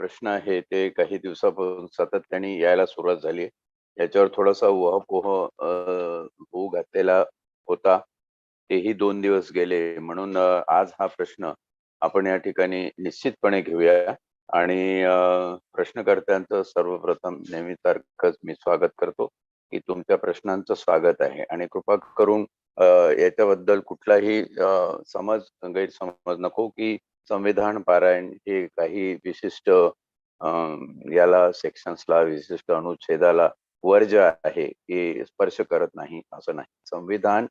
प्रश्न आहे ते काही दिवसापासून सातत्याने यायला सुरुवात झाली आहे. याच्यावर थोडासा उहापोह होऊ घातलेला होता. तेही 2 दिवस गेले. म्हणून आज हा प्रश्न आपण या ठिकाणी निश्चितपणे घेऊया आणि प्रश्नकर्त्यांचं सर्वप्रथम नेहमीसारखंच मी स्वागत करतो, की तुमच्या प्रश्नांचं स्वागत आहे आणि कृपा करून याच्याबद्दल कुठलाही गैरसमज नको, की संविधान पारायण हे काही विशिष्ट याला सेक्शन्सला विशिष्ट अनुच्छेदाला वर्ज्य आहे, हे स्पर्श करत नाही असं नाही. संविधान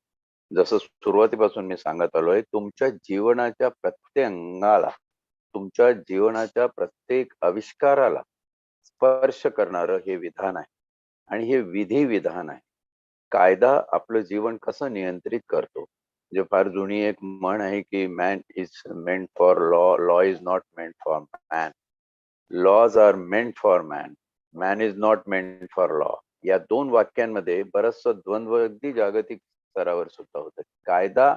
जसं सुरुवातीपासून मी सांगत आलोय, तुमच्या जीवनाच्या प्रत्येक अंगाला, तुमच्या जीवनाच्या प्रत्येक आविष्काराला स्पर्श करणारं हे विधान आहे आणि हे विधान आहे. कायदा आपलं जीवन कसं नियंत्रित करतो. म्हणजे फार जुनी एक म्हण आहे, की man is meant for law, law is not meant for man. Laws are meant for man, man is not meant for law. या 2 वाक्यांमध्ये बरचसं द्वंद्व अगदी जागतिक स्तरावर सुद्धा होतं. कायदा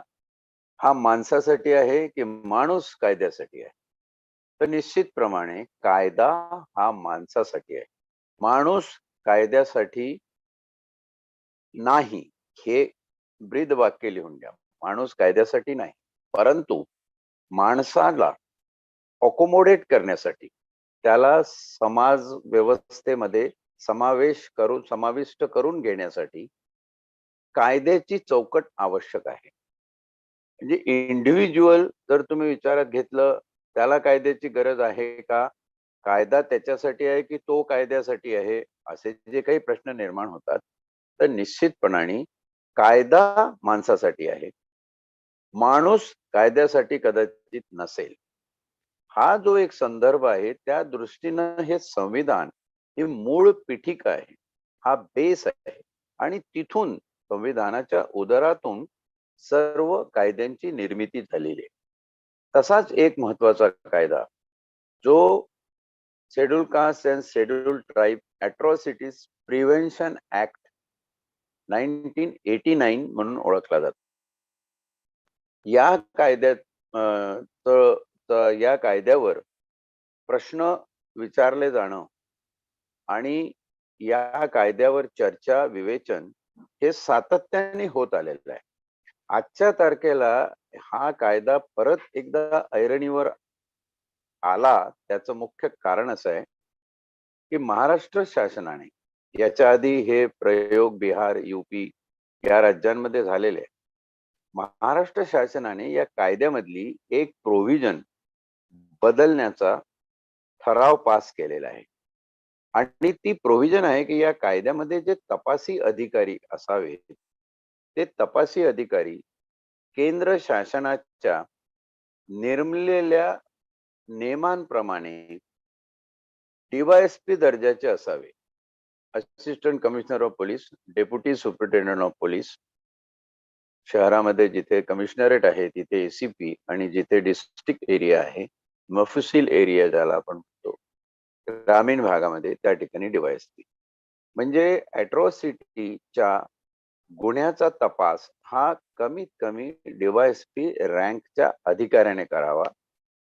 हा माणसासाठी आहे, की माणूस कायद्यासाठी आहे? तर निश्चितप्रमाणे कायदा हा माणसासाठी आहे. माणूस कायद्यासाठी नाही, हे ब्रीद वाक्य लिहून घ्या. माणूस कायद्यासाठी नाही, परंतु माणसाला अकोमोडेट करण्यासाठी, त्याला समाज व्यवस्थेमध्ये समाविष्ट करून घेण्यासाठी कायद्याची चौकट आवश्यक आहे. म्हणजे इंडिव्हिज्युअल जर तुम्ही विचारात घेतलं, त्याला कायद्याची गरज आहे का? कायदा त्याच्यासाठी आहे, की तो कायद्यासाठी आहे? असे जे काही प्रश्न निर्माण होतात, तर निश्चितपणाने कायदा माणसासाठी आहे. माणूस कायद्यासाठी कदाचित नसेल. हा जो एक संदर्भ आहे, त्या दृष्टीनं हे संविधान ही मूळ पीठिका आहे, हा बेस आहे आणि तिथून संविधानाच्या उदरातून सर्व कायद्यांची निर्मिती झालेली आहे. तसाच एक महत्वाचा कायदा, जो schedule caste and schedule tribe atrocities prevention act 1989 म्हणून ओळखला जातो. या कायद्यात या कायद्यावर प्रश्न विचारले जाणं आणि या कायद्यावर चर्चा, विवेचन हे सातत्याने होत आलेलं आहे. आजच्या तारखेला हा कायदा परत एकदा ऐरणीवर आला, त्याचं मुख्य कारण असं आहे, की महाराष्ट्र शासनाने, याच्या आधी हे प्रयोग बिहार, यूपी या राज्यांमध्ये झालेले आहे. महाराष्ट्र शासनाने या कायद्यामधली एक प्रोव्हिजन बदलण्याचा ठराव पास केलेला आहे आणि ती प्रोव्हिजन आहे, की या कायद्यामध्ये जे तपासी अधिकारी असावेत, ते तपासी अधिकारी केंद्र शासनाच्या नेमलेल्या नियमांप्रमाणे डीवायएसपी दर्जाचे असावे. Assistant commissioner of police, deputy superintendent of police. शहरामध्ये जिथे कमिशनरेट आहे तिथे एसीपी आणि जिथे डिस्ट्रिक्ट एरिया आहे, मफसिल एरिया ज्याला आपण म्हणतो, ग्रामीण भागामध्ये त्या ठिकाणी डीवायएसपी. म्हणजे अॅट्रॉसिटीच्या गुन्ह्याचा तपास हा कमीत कमी डीवायएसपी रँकच्या अधिकाऱ्याने करावा,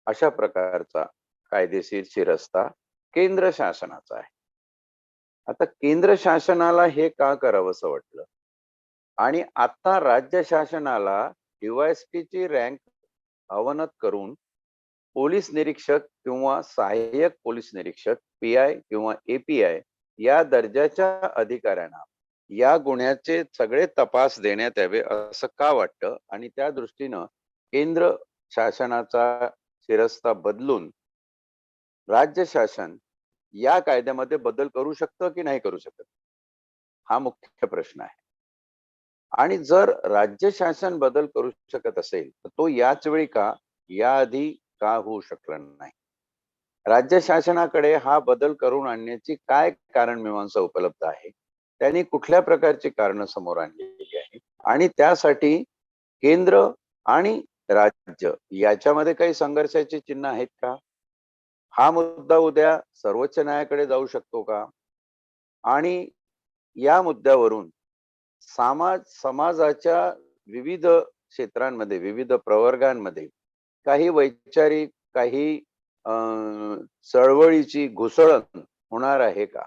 अशा प्रकारचा कायदेशीर शिरस्ता केंद्र शासनाचा आहे. आता केंद्र शासनाला हे का करावंसं वाटलं आणि आता राज्य शासनाला डीवायएसपीची रँक अवनत करून पोलीस निरीक्षक किंवा सहाय्यक पोलीस निरीक्षक, पीआय किंवा एपीआय या दर्जाच्या अधिकाऱ्यांना या गुन्ह्याचे सगळे तपास देण्यात यावे असं का वाटतं आणि त्या दृष्टीनं केंद्र शासनाचा शिरस्ता बदलून राज्य शासन या कायद्यामध्ये बदल करू शकतं की नाही करू शकत, हा मुख्य प्रश्न आहे. आणि जर राज्य शासन बदल करू शकत असेल, तर तो याच वेळी का, याआधी का होऊ शकला नाही? राज्य शासनाकडे हा बदल करून आणण्याची काय कारण मीमांसा उपलब्ध आहे? त्यांनी कुठल्या प्रकारची कारणं समोर आणलेली आहे आणि त्यासाठी केंद्र आणि राज्य याच्यामध्ये काही संघर्षाची चिन्ह आहेत का? हा मुद्दा उद्या सर्वोच्च न्यायालयाकडे जाऊ शकतो का? आणि या मुद्द्यावरून समाजाच्या विविध क्षेत्रांमध्ये, विविध प्रवर्गांमध्ये काही वैचारिक, काही चळवळीची घुसळण होणार आहे का?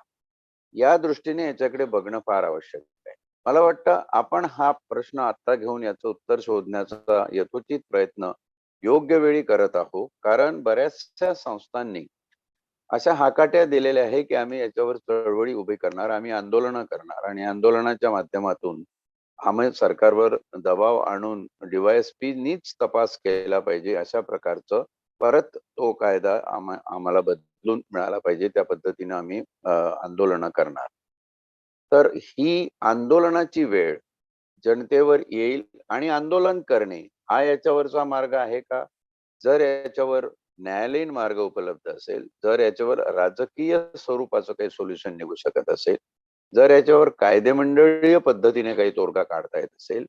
या दृष्टीने याच्याकडे बघणं फार आवश्यक आहे. मला वाटतं आपण हा प्रश्न आत्ता घेऊन याचं उत्तर शोधण्याचा यथोचित प्रयत्न योग्य वेळी करत आहोत. कारण बऱ्याचशा संस्थांनी अशा हाकाट्या दिलेल्या आहे, की आम्ही याच्यावर चळवळी उभी करणार, आम्ही आंदोलनं करणार आणि आंदोलनाच्या माध्यमातून आम्ही सरकारवर दबाव आणून डी-वाय-एस-पीनीच तपास केला पाहिजे, अशा प्रकारचं परत तो कायदा आम्हाला बदलून मिळाला पाहिजे. त्या पद्धतीनं आम्ही आंदोलनं करणार. तर ही आंदोलनाची वेळ जनतेवर येईल आणि आंदोलन करणे हा याच्यावरचा मार्ग आहे का? जर याच्यावर न्यायालयीन मार्ग उपलब्ध असेल, जर याच्यावर राजकीय स्वरूपाचं काही सोल्युशन निघू शकत असेल, जर याच्यावर कायदेमंडळीय पद्धतीने काही तोडगा काढता येत असेल,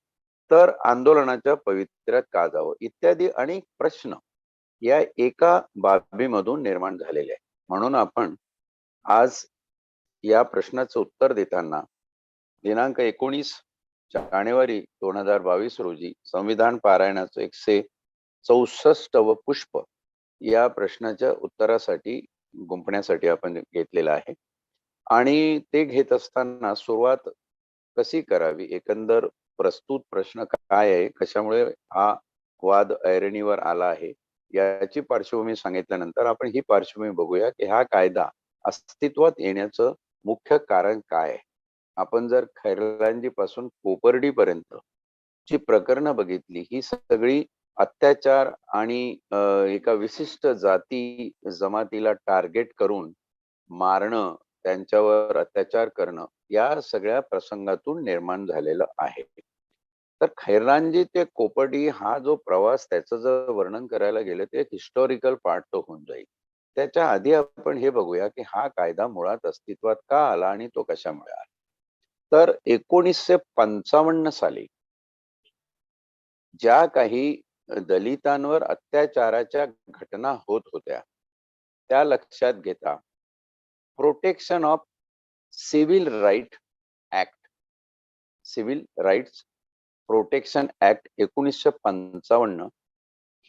तर आंदोलनाच्या पवित्र्यात का जावं? इत्यादी अनेक प्रश्न या एका बाबीमधून निर्माण झालेले आहेत. म्हणून आपण आज या प्रश्नाचं उत्तर देताना दिनांक 19 जानेवारी 2022 रोजी संविधान पारायणाचं 164व पुष्प या प्रश्नाच्या उत्तरासाठी गुंफण्यासाठी आपण घेतलेलं आहे. आणि ते घेत असताना सुरुवात कशी करावी, एकंदर प्रस्तुत प्रश्न काय आहे, कशामुळे हा वाद ऐरणीवर आला आहे, याची पार्श्वभूमी सांगितल्यानंतर आपण ही पार्श्वभूमी बघूया, की हा कायदा अस्तित्वात येण्याचं मुख्य कारण काय आहे. आपण जर खैरलांजी पासून कोपर्डीपर्यंत जी प्रकरणं बघितली, ही सगळी अत्याचार आणि एका विशिष्ट जाती जमातीला टार्गेट करून मारणं, त्यांच्यावर अत्याचार करणं, या सगळ्या प्रसंगातून निर्माण झालेलं आहे. तर खैरलांजी ते कोपर्डी हा जो प्रवास, त्याचं जर वर्णन करायला गेलं तर एक हिस्टॉरिकल पार्ट तो होऊन जाईल. त्याच्या आधी आपण हे बघूया, की हा कायदा मुळात अस्तित्वात का आला आणि तो कशामुळे आला. तर 1955 साली ज्या काही दलितांवर अत्याचाराच्या घटना होत होत्या, त्या लक्षात घेता protection of civil right act, civil rights protection act 1955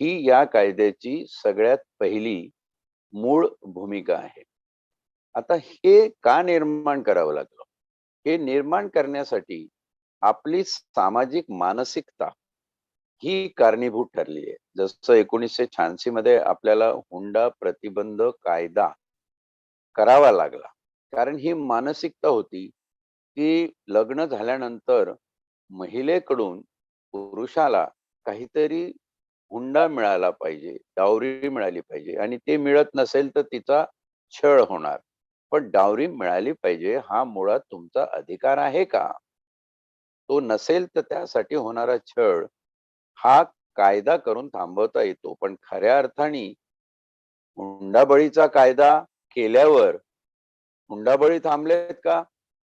ही या कायद्याची सगळ्यात पहिली मूळ भूमिका आहे. आता हे का निर्माण करावं लागलं? हे निर्माण करण्यासाठी आपली सामाजिक मानसिकता ही कारणीभूत ठरली आहे. जसं 1986 मध्ये आपल्याला हुंडा प्रतिबंध कायदा करावा लागला. कारण ही मानसिकता होती, की लग्न झाल्यानंतर महिलेकडून पुरुषाला काहीतरी हुंडा मिळाला पाहिजे, डावरी मिळाली पाहिजे आणि ते मिळत नसेल तर तिचा छळ होणार. पण डावरी मिळाली पाहिजे हा मुळात तुमचा अधिकार आहे का? तो नसेल तर त्यासाठी होणारा छळ हा कायदा करून थांबवता येतो. पण खऱ्या अर्थाने हुंडाबळीचा कायदा केल्यावर हुंडाबळी थांबलेत का?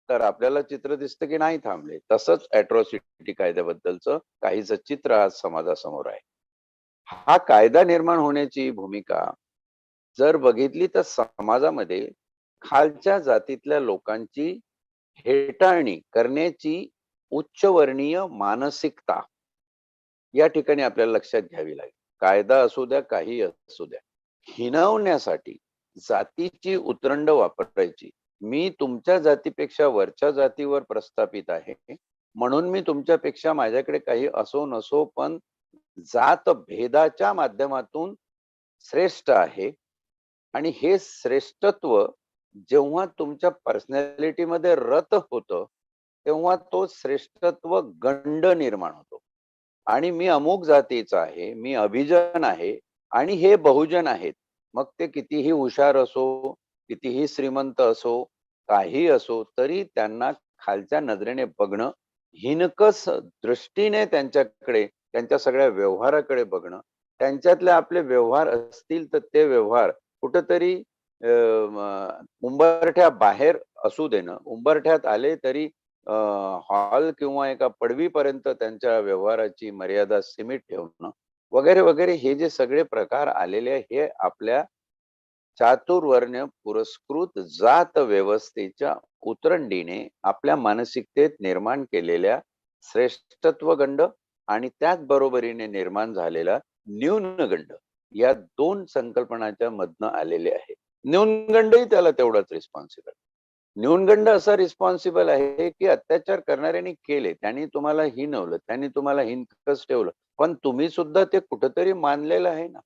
तर आपल्याला चित्र दिसतं की नाही थांबले. तसंच अॅट्रॉसिटी कायद्याबद्दलचं काहीसं चित्र आज समाजासमोर आहे. हा कायदा निर्माण होण्याची भूमिका जर बघितली तर समाजामध्ये खालच्या जातीतल्या लोकांची हेटाळणी करण्याची उच्चवर्णीय मानसिकता या ठिकाणी आपल्याला लक्षात घ्यावी लागेल. कायदा असू द्या, काही असू द्या, हिणवण्यासाठी जातीची उतरंड वापरायची. मी तुमच्या जातीपेक्षा वरच्या जातीवर प्रस्थापित आहे, म्हणून मी तुमच्यापेक्षा माझ्याकडे काही असो नसो पण जात भेदाच्या माध्यमातून श्रेष्ठ आहे. आणि हे श्रेष्ठत्व जेव्हा तुमच्या पर्सनॅलिटीमध्ये रत होतं, तेव्हा तो श्रेष्ठत्व गंड निर्माण होतो. आणि मी अमुक जातीचा आहे, मी अभिजन आहे आणि हे बहुजन आहेत. मग ते कितीही हुशार असो, कितीही श्रीमंत असो, काही असो, तरी त्यांना खालच्या नजरेने बघणं, हिणकस दृष्टीने त्यांच्याकडे, त्यांच्या सगळ्या व्यवहाराकडे बघणं, त्यांच्यातले आपले व्यवहार असतील तर ते व्यवहार कुठेतरी उंबरठ्या बाहेर असू देणं, उंबरठ्यात आले तरी हॉल किंवा एका पडवीपर्यंत त्यांच्या व्यवहाराची मर्यादा सीमित ठेवणं वगैरे वगैरे, हे जे सगळे प्रकार आलेले आहे, हे आपल्या चातुर्वर्ण पुरस्कृत जात व्यवस्थेच्या उतरंडीने आपल्या मानसिकतेत निर्माण केलेल्या श्रेष्ठत्व गंड आणि त्याच बरोबरीने निर्माण झालेला न्यूनगंड या 2 संकल्पनाच्या मधनं आलेले आहे. न्यूनगंडही त्याला तेवढाच रिस्पॉन्सिबल. न्यूनगंड असा रिस्पॉन्सिबल आहे, की अत्याचार करणाऱ्याने केले. त्यांनी तुम्हाला हिणवलं, त्यांनी तुम्हाला हिणकस ठेवलं. पण तुम्ही सुद्धा ते कुठेतरी मानलेलं आहे ना.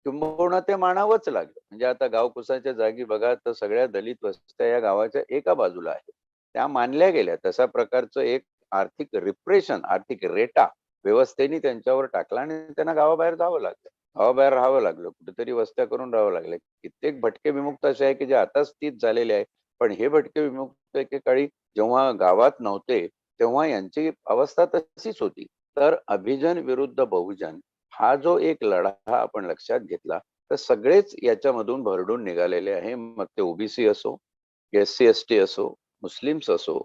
किंबहुना ते मानावंच लागलं. म्हणजे आता गावकुसाच्या जागी बघा तर सगळ्या दलित वस्त्या या गावाच्या एका बाजूला आहेत. त्या मानल्या गेल्या. तशा प्रकारचं एक आर्थिक रिप्रेशन, आर्थिक रेटा व्यवस्थेने त्यांच्यावर टाकला आणि त्यांना गावाबाहेर जावं लागलं. गावाबाहेर राहावं लागलं. कुठेतरी वस्त्या करून राहावं लागलं. कित्येक भटके विमुक्त असे आहे, की जे आता स्थित झालेले आहे. पण हे भटके विमुक्त एकेकाळी जेव्हा गावात नव्हते, तेव्हा यांची अवस्था तशीच होती. तर अभिजन विरुद्ध बहुजन हा जो एक लढा आपण लक्षात घेतला, तर सगळेच याच्यामधून भरडून निघालेले आहे. मग ते ओबीसी असो, एस-सी, एस-टी असो, मुस्लिम्स असो,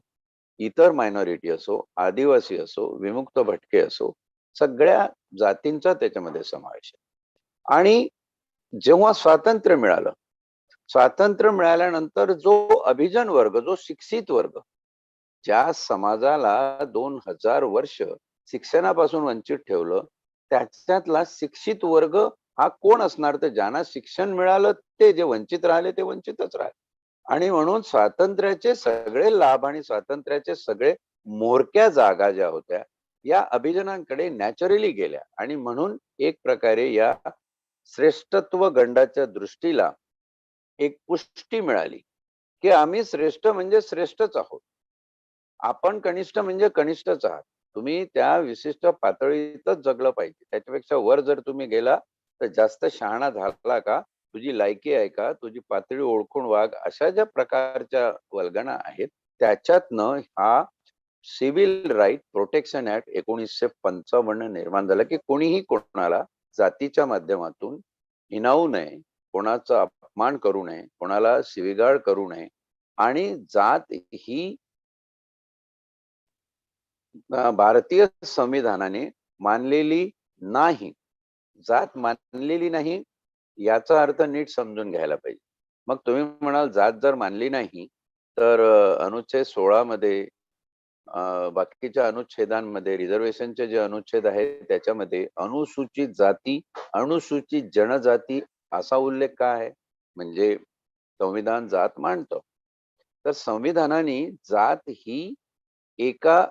इतर मायनॉरिटी असो, आदिवासी असो, विमुक्त भटके असो, सगळ्या जातींचा त्याच्यामध्ये समावेश आहे. आणि जेव्हा स्वातंत्र्य मिळाल्यानंतर जो अभिजन वर्ग, जो शिक्षित वर्ग, ज्या समाजाला 2000 वर्ष शिक्षणापासून वंचित ठेवलं, त्याच्यातला शिक्षित वर्ग हा कोण असणार? तर ज्यांना शिक्षण मिळालं ते जे वंचित राहिले ते वंचितच राहिले. आणि म्हणून स्वातंत्र्याचे सगळे लाभ आणि स्वातंत्र्याचे सगळे म्होरक्या जागा ज्या होत्या, या अभिजनांकडे नॅचरली गेल्या आणि म्हणून एक प्रकारे या श्रेष्ठत्व गंडाच्या दृष्टीला एक पुष्टी मिळाली, की आम्ही श्रेष्ठ म्हणजे श्रेष्ठच आहोत. आपण कनिष्ठ म्हणजे कनिष्ठच आहात. तुम्ही त्या विशिष्ट पातळीतच जगलं पाहिजे. त्याच्यापेक्षा वर जर तुम्ही गेला, तर जास्त शहाणा झाला का? तुझी लायकी आहे का? तुझी पातळी ओळखून वाग. अशा ज्या प्रकारच्या वल्गना आहेत, त्याच्यातनं हा सिव्हिल राईट प्रोटेक्शन ऍक्ट 1955 निर्माण झाला, की कोणीही कोणाला जातीच्या माध्यमातून हिणावू नये, कोणाचा अपमान करू नये, कोणाला शिवीगाळ करू नये आणि जात ही भारतीय संविधानाने मानलेली नाही. जात मानलेली नाही याचा अर्थ नीट समजून घ्यायला पाहिजे. मग तुम्ही म्हणाल जात जर मानली नाही, तर अनुच्छेद 16 मध्ये बाकीच्या अनुच्छेदांमध्ये रिझर्वेशनचे जे अनुच्छेद आहेत त्याच्यामध्ये अनुसूचित जाती, अनुसूचित जनजाती असा उल्लेख का आहे? म्हणजे संविधान जात मानतं. तर संविधानाने जात ही एका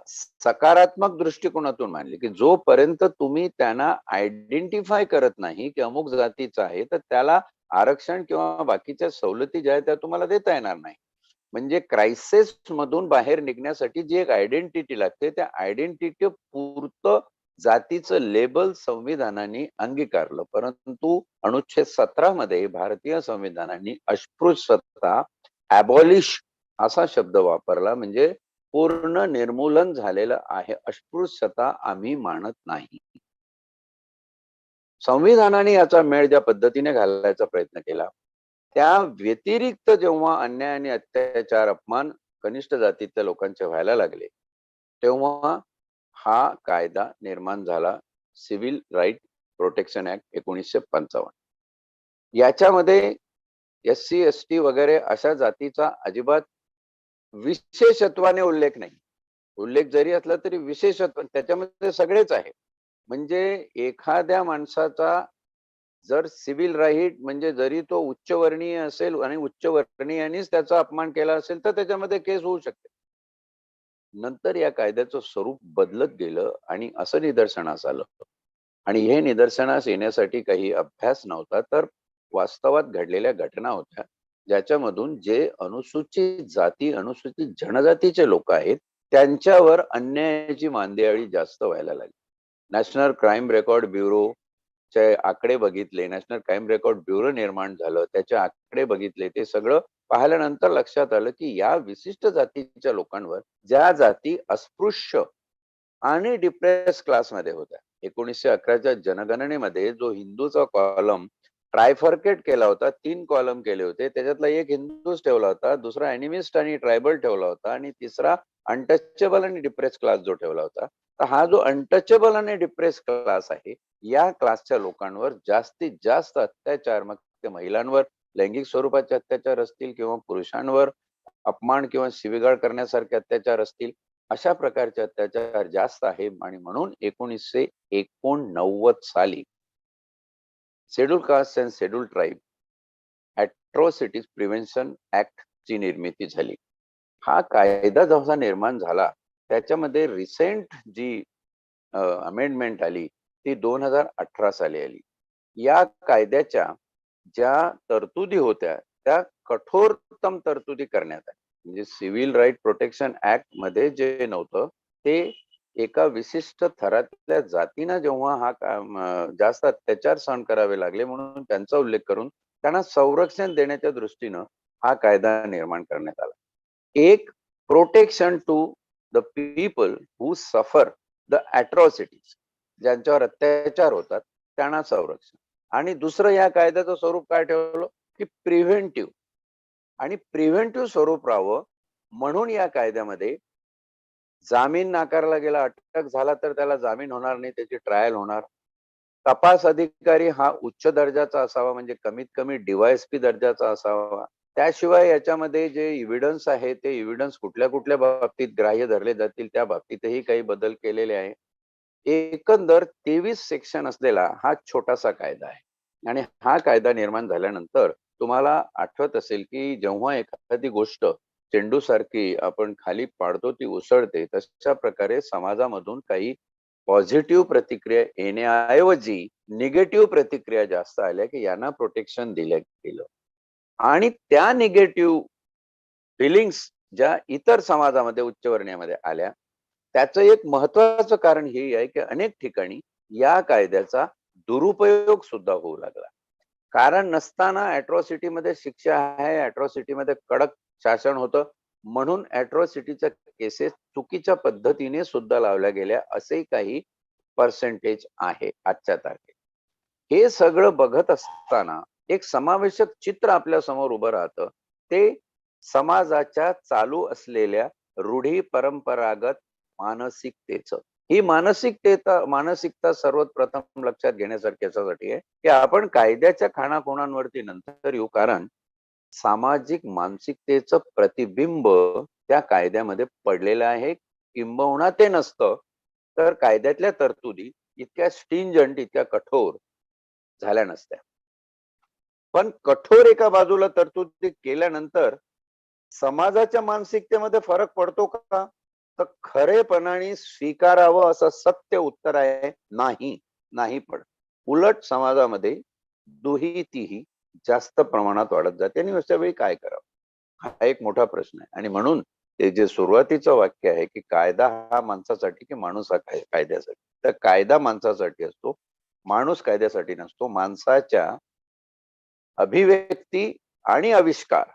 सकारात्मक दृष्टिकोनातून मांडली, की जोपर्यंत तुम्ही त्यांना आयडेंटिफाय करत नाही, की अमुक जातीचा आहे, तर त्याला आरक्षण किंवा बाकीच्या सवलती ज्या आहेत त्या तुम्हाला देता येणार नाही. म्हणजे क्रायसिस मधून बाहेर निघण्यासाठी जी एक आयडेंटिटी लागते, त्या आयडेंटिटी पुरतं जातीचं लेबल संविधानाने अंगीकारलं. परंतु अनुच्छेद 17 मध्ये भारतीय संविधानाने अस्पृश्यता अबॉलिश असा शब्द वापरला. म्हणजे पूर्ण निर्मूलन झालेलं आहे. अस्पृश्यता आम्ही मानत नाही. संविधानाने याचा मेळ ज्या पद्धतीने घालायचा प्रयत्न केला, त्या व्यतिरिक्त जेव्हा अन्याय आणि अत्याचार, अपमान कनिष्ठ जातीतल्या लोकांचे व्हायला लागले, तेव्हा हा कायदा निर्माण झाला. Civil right protection act 1955. याच्यामध्ये एस-सी, एस-टी वगैरे अशा जातीचा अजिबात विशेषत्वाने उल्लेख नाही. उल्लेख जरी असला तरी विशेषत्व त्याच्यामध्ये सगळेच आहे. म्हणजे एखाद्या माणसाचा जर सिव्हिल राईट म्हणजे जरी तो उच्चवर्णीय असेल आणि उच्चवर्णीयांनीच त्याचा अपमान केला असेल, तर त्याच्यामध्ये केस होऊ शकते. नंतर या कायद्याचं स्वरूप बदलत गेलं आणि असं निदर्शनास आलं आणि हे निदर्शनास येण्यासाठी काही अभ्यास नव्हता, तर वास्तवात घडलेल्या घटना होत्या, ज्याच्यामधून जे अनुसूचित जाती, अनुसूचित जनजातीचे लोक आहेत, त्यांच्यावर अन्यायाची मांदियाळी जास्त व्हायला लागली. नॅशनल क्राईम रेकॉर्ड ब्युरो चे आकडे बघितले, नॅशनल क्राईम रेकॉर्ड ब्युरो निर्माण झालं, त्याचे आकडे बघितले, ते सगळं पाहिल्यानंतर लक्षात आलं, की या विशिष्ट जातीच्या लोकांवर ज्या जाती अस्पृश्य आणि डिप्रेस क्लासमध्ये होत्या. 1911च्या जनगणनेमध्ये जो हिंदूचा कॉलम ट्रायफर्केट केला होता, 3 कॉलम केले होते. त्याच्यातला एक हिंदूच ठेवला होता, दुसरा एनिमिस्ट आणि ट्रायबल ठेवला होता आणि तिसरा अनटचेबल आणि डिप्रेस क्लास जो ठेवला होता. तर हा जो अनटचेबल आणि डिप्रेस क्लास आहे, या क्लासच्या लोकांवर जास्तीत जास्त अत्याचार, मग ते महिलांवर लैंगिक स्वरूपाचे अत्याचार असतील किंवा पुरुषांवर अपमान किंवा शिवीगाळ करण्यासारखे अत्याचार असतील, अशा प्रकारचे अत्याचार जास्त आहे आणि म्हणून 1989 साली schedule caste and schedule tribe atrocities prevention act ची निर्मिती झाली. हा कायदा जसा निर्माण झाला त्याच्यामध्ये रिसेंट जी अमेंडमेंट आली ती 2018 साली आली. या कायद्याच्या ज्या तरतुदी होत्या त्या कठोरतम तरतुदी करण्यात आल्या. म्हणजे सिव्हिल राईट प्रोटेक्शन ऍक्ट मध्ये जे नव्हतं ते एका विशिष्ट थरातल्या जातींना जेव्हा जास्त अत्याचार सहन करावे लागले म्हणून त्यांचा उल्लेख करून त्यांना संरक्षण देण्याच्या दृष्टीनं हा कायदा निर्माण करण्यात आला. एक protection to the people who suffer the अॅट्रॉसिटीज, ज्यांच्यावर अत्याचार होतात त्यांना संरक्षण. आणि दुसरं या कायद्याचं स्वरूप काय ठेवलं की प्रिव्हेंटिव्ह, आणि प्रिव्हेंटिव्ह स्वरूप राहावं म्हणून या कायद्यामध्ये जामीन नाकारला गेला, अटक झाला तर त्याला जामीन होणार नाही, त्याची ट्रायल होणार. तपास अधिकारी हा उच्च दर्जाचा असावा, म्हणजे कमीत कमी DYSP दर्जाचा असावा. त्याशिवाय याच्यामध्ये जे इव्हिडन्स आहे ते इव्हिडन्स कुठल्या कुठल्या बाबतीत ग्राह्य धरले जातील त्या बाबतीतही काही बदल केलेले आहे. एकंदर 23 सेक्शन असलेला हा छोटासा कायदा आहे. आणि हा कायदा निर्माण झाल्यानंतर तुम्हाला आठवत असेल की जेव्हा एखादी गोष्ट चेंडू सारखी आपण खाली पाडतो ती उसळते, तशा प्रकारे समाजामधून काही पॉझिटिव्ह प्रतिक्रिया येण्याऐवजी निगेटिव्ह प्रतिक्रिया जास्त आल्या की यांना प्रोटेक्शन दिलं गेलं. आणि त्या निगेटिव्ह फिलिंग्स ज्या इतर समाजामध्ये उच्चवर्णीयामध्ये आल्या त्याचं एक महत्वाचं कारण हे आहे की अनेक ठिकाणी या कायद्याचा दुरुपयोग सुद्धा होऊ लागला. कारण नसताना अॅट्रॉसिटी मध्ये शिक्षा आहे, अॅट्रॉसिटी मध्ये कडक शासन होतं म्हणून अॅट्रॉसिटीच्या केसेस चुकीच्या पद्धतीने सुद्धा लावल्या गेल्या असे काही पर्सेंटेज आहे आजच्या तारखेत. हे सगळं बघत असताना एक समावेशक चित्र आपल्या समोर उभं राहतं. ते समाजाच्या चालू असलेल्या रूढी परंपरागत मानसिकतेचं. ही मानसिकता सर्वात प्रथम लक्षात घेण्यासारखी याच्यासाठी आहे की आपण कायद्याच्या खाणाखुणांवरती नंतर येऊ, कारण सामाजिक मानसिकतेचं प्रतिबिंब त्या कायद्यामध्ये पडलेलं आहे. किंबहुना ते नसतं तर कायद्यातल्या तरतुदी इतक्या स्टिंजंट, इतक्या कठोर झाल्या नसत्या. पण कठोर एका बाजूला तरतुदी केल्यानंतर समाजाच्या मानसिकतेमध्ये फरक पडतो का? तर खरेपणाने स्वीकारावं असं सत्य उत्तर आहे नाही, नाही पडत. उलट समाजामध्ये दुही-तिही जास्त प्रमाणात वाढत जाते आणि अशा वेळी काय करावं? हा एक मोठा प्रश्न आहे. आणि म्हणून ते जे सुरुवातीचं वाक्य आहे की कायदा हा माणसासाठी की माणूस हा कायद्यासाठी, तर कायदा माणसासाठी असतो, माणूस कायद्यासाठी नसतो. माणसाच्या अभिव्यक्ती आणि आविष्कार,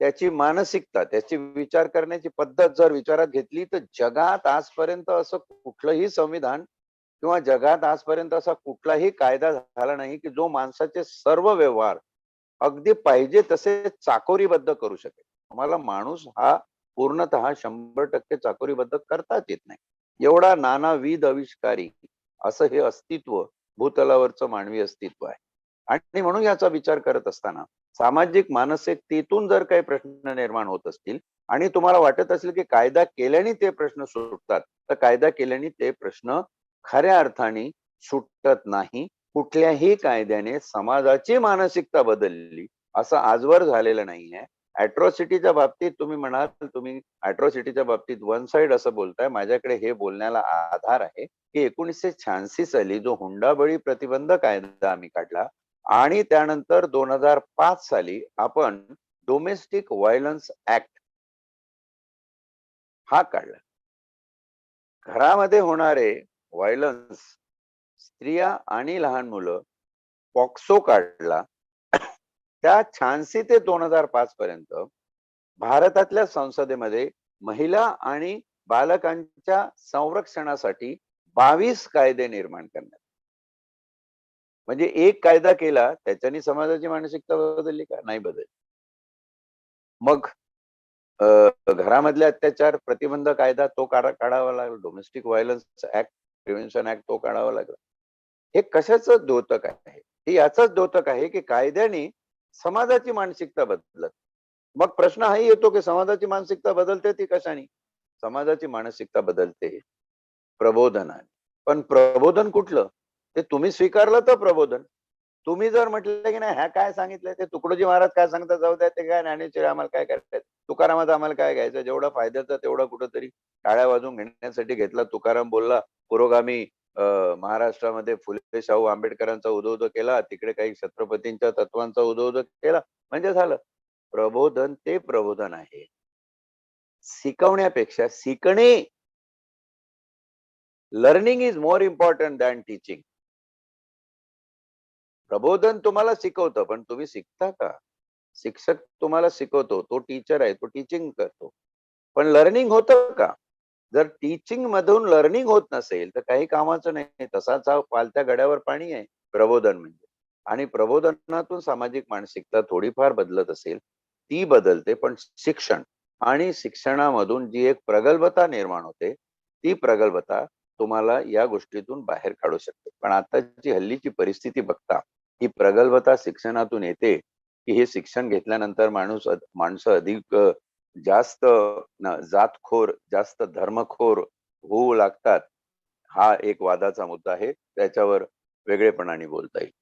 त्याची मानसिकता, त्याची विचार करण्याची पद्धत जर विचारात घेतली तर जगात आजपर्यंत असं कुठलंही संविधान किंवा जगात आजपर्यंत असा कुठलाही कायदा झाला नाही की जो माणसाचे सर्व व्यवहार अगदी पाहिजे तसे चाकोरीबद्ध करू शकेल. तुम्हाला माणूस हा पूर्णतः 100% चाकोरीबद्ध करताच येत नाही. एवढा नानाविध आविष्कारी असं हे अस्तित्व भूतलावरचं मानवी अस्तित्व आहे. आणि म्हणून याचा विचार करत असताना सामाजिक मानसिकतेतून जर काही प्रश्न निर्माण होत असतील आणि तुम्हाला वाटत असेल की कायदा केल्याने ते प्रश्न सुटतात, तर कायदा केल्याने ते प्रश्न खऱ्या अर्थाने सुटत नाही. कुठल्याही कायद्याने समाजाची मानसिकता बदलली असं आजवर झालेलं नाहीये. अॅट्रॉसिटीच्या बाबतीत तुम्ही म्हणाल, तुम्ही अॅट्रॉसिटीच्या बाबतीत वन साइड असं बोलताय. माझ्याकडे हे बोलण्याला आधार आहे की 1986 साली जो हुंडाबळी प्रतिबंध कायदा आम्ही काढला आणि त्यानंतर 2005 साली आपण डोमेस्टिक व्हायलन्स ऍक्ट हा काढला. घरामध्ये होणारे व्हायलन्स, स्त्रिया आणि लहान मुलं, पॉक्सो काढला. त्या 86 ते 2005 पर्यंत भारतातल्या संसदेमध्ये महिला आणि बालकांच्या संरक्षणासाठी 22 कायदे निर्माण करण्यात. म्हणजे एक कायदा केला त्याच्याने समाजाची मानसिकता बदलली का? नाही बदलली. मग घरामधले अत्याचार प्रतिबंध कायदा तो काढावा लागला. Domestic violence act, prevention act तो काढावा लागला. हे कशाचं द्योतक आहे? हे याचंच द्योतक आहे की कायद्याने समाजाची मानसिकता बदलत. मग प्रश्न हाही येतो की समाजाची मानसिकता बदलते ती कशाने? समाजाची मानसिकता बदलते प्रबोधनाने. पण प्रबोधन कुठलं? ते तुम्ही स्वीकारलं तर प्रबोधन. तुम्ही जर म्हटलं की नाही ह्या काय सांगितलंय ते तुकडोजी महाराज काय सांगतात जाऊ द्या, ते काय ज्ञानेश्वरी आम्हाला काय करायचं, तुकारामाचं आम्हाला काय घ्यायचं, जेवढा फायद्याचा तेवढा कुठंतरी टाळ्या वाजवून घेण्यासाठी घेतला. तुकाराम बोलला पुरोगामी महाराष्ट्रामध्ये फुले शाहू आंबेडकरांचा उदो केला, तिकडे काही छत्रपतींच्या तत्वांचा उदो केला, म्हणजे झालं. प्रबोधन ते प्रबोधन आहे. शिकवण्यापेक्षा शिकणे, learning is more important than teaching. प्रबोधन तुम्हाला शिकवतं, पण तुम्ही शिकता का? शिक्षक तुम्हाला शिकवतो, तो टीचर आहे, तो टीचिंग करतो. पण लर्निंग होतं का? जर टीचिंग मधून लर्निंग होत नसेल, तर काही कामाचं नाही. तसाच हा पालत्या गड्यावर पाणी आहे प्रबोधन म्हणजे. आणि प्रबोधनातून सामाजिक मानसिकता थोडीफार बदलत असेल, ती बदलते. पण शिक्षण आणि शिक्षणामधून जी एक प्रगल्भता निर्माण होते, ती प्रगल्भता तुम्हाला या गोष्टीतून बाहेर काढू शकते. पण आताची हल्लीची परिस्थिती बघता, ही प्रगल्भता शिक्षणातून येते, की हे शिक्षण घेतल्यानंतर माणसं अधिक जास्त जातखोर, जास्त धर्मखोर होऊ लागतात. हा एक वादाचा मुद्दा आहे. त्याच्यावर वेगळेपणाने बोलता येईल.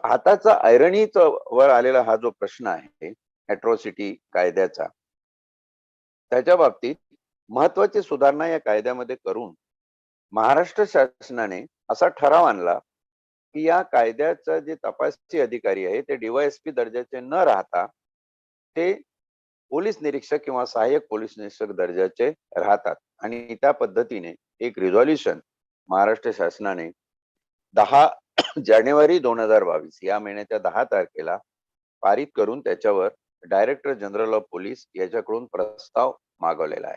आताचा ऐरणीचा वर आलेला हा जो प्रश्न आहे, अॅट्रॉसिटी कायद्याचा, त्याच्या बाबतीत महत्वाची सुधारणा या कायद्यामध्ये करून महाराष्ट्र शासनाने असा ठराव आणला, की या कायद्याचा जे तपासी अधिकारी आहे ते DYSP दर्जाचे न राहता ते पोलीस निरीक्षक किंवा सहाय्यक पोलीस निरीक्षक दर्जाचे राहतात. आणि त्या पद्धतीने एक रिझॉल्युशन महाराष्ट्र शासनाने 10 जानेवारी 2022 या महिन्याच्या 10 तारखेला पारित करून त्याच्यावर डायरेक्टर जनरल ऑफ पोलीस याच्याकडून प्रस्ताव मागवलेला आहे.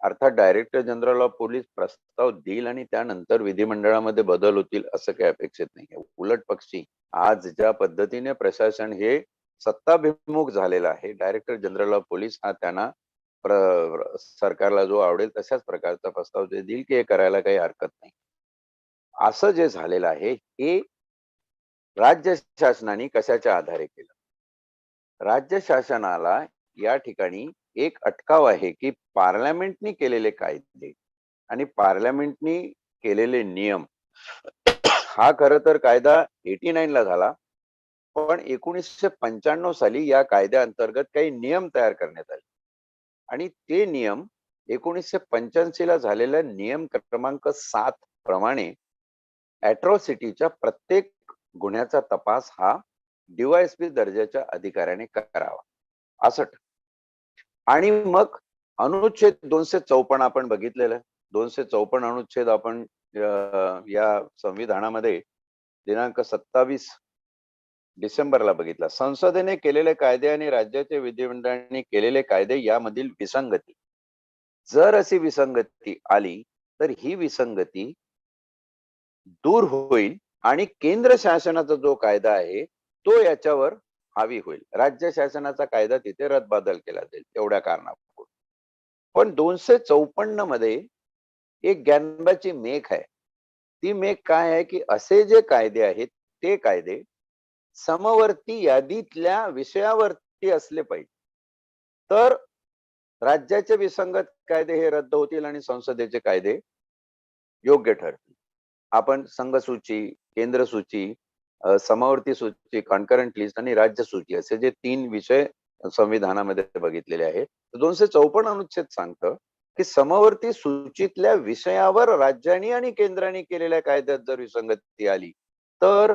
अर्थात डायरेक्टर जनरल ऑफ पोलीस प्रस्ताव देईल आणि त्यानंतर विधिमंडळामध्ये बदल होतील असं काही अपेक्षित नाहीये. उलट पक्षी आज ज्या पद्धतीने प्रशासन हे सत्ताभिमुख झालेलं आहे, डायरेक्टर जनरल ऑफ पोलीस हा त्यांना सरकारला जो आवडेल तशाच प्रकारचा प्रस्ताव ते देईल, की हे करायला काही हरकत नाही. असं जे झालेलं आहे हे राज्य शासनाने कशाच्या आधारे केलं? राज्य शासनाला या ठिकाणी एक अटकाव आहे, की पार्लमेंटनी केलेले कायदे आणि पार्लमेंटनी केलेले नियम, हा खरं तर कायदा 89 ला झाला. पण 1995 साली या कायद्याअंतर्गत काही नियम तयार करण्यात आले आणि ते नियम 1985 ला झालेल्या नियम क्रमांक 7 प्रमाणे अॅट्रॉसिटीच्या प्रत्येक गुन्ह्याचा तपास हा DYSP दर्जाच्या अधिकाऱ्याने करावा असं. आणि मग अनुच्छेद 254 आपण बघितलेलं आहे. 254 अनुच्छेद आपण या संविधानामध्ये दिनांक 27 डिसेंबरला बघितला. संसदेने केलेले कायदे आणि राज्याच्या विधिमंडळाने केलेले कायदे यामधील विसंगती, जर अशी विसंगती आली तर ही विसंगती दूर होईल आणि केंद्र शासनाचा जो कायदा आहे तो याच्यावर हावी होईल. राज्य शासनाचा कायदा तिथे रद्दबातल केला जाईल एवढ्या कारणापुरतं. पण 254 मध्ये एक ज्ञानबाची मेख आहे. ती मेख काय आहे, की असे जे कायदे आहेत ते कायदे समवर्ती यादीतल्या विषयावरती असले पाहिजे. तर राज्याचे विसंगत कायदे हे रद्द होतील आणि संसदेचे कायदे योग्य ठरतील. आपण संघसूची, केंद्र सूची, समवर्ती सूची, कॉन्करंट लिस्ट आणि राज्य सूची असे जे 3 विषय संविधानामध्ये बघितलेले आहेत. 254 अनुच्छेद सांगतं, की समवर्ती सूचीतल्या विषयावर राज्यांनी आणि केंद्राने केलेल्या कायद्यात जर विसंगती आली, तर